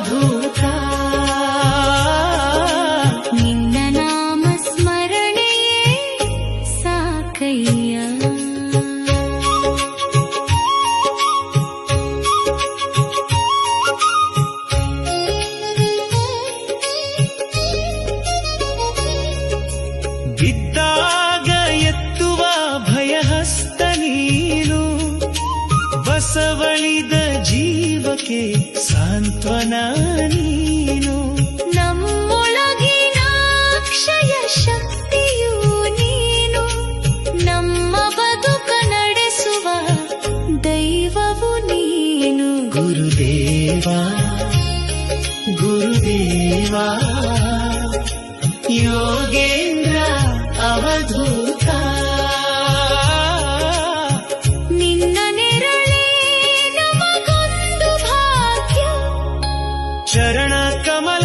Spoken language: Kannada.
ಅವಧೂತ ನಿನ್ನ ನಾಮ ಸ್ಮರಣೆಯೇ ಸಾಕಯ್ಯ. ಬಿದ್ದಾಗ ಎತ್ತುವ ಭಯಹಸ್ತ ನೀನು, ಬಸವಳಿದ ಜೀವಕ್ಕೆ ಸಾಂತ್ವನ ನೀನು. ನಮ್ಮೊಳಗಿನ ಅಕ್ಷಯ ಶಕ್ತಿಯು ನೀನು, ನಮ್ಮ ಬದುಕ ನಡೆಸುವ ದೈವವು ನೀನು. ಗುರುದೇವ ಗುರುದೇವ ಯೋಗೇಂದ್ರ ಅವಧೂತ ನಿನ್ನ ನೆರಳೇ ನಮಗೊಂದು ಭಾಗ್ಯ. ಚರಣ ಕಮಲ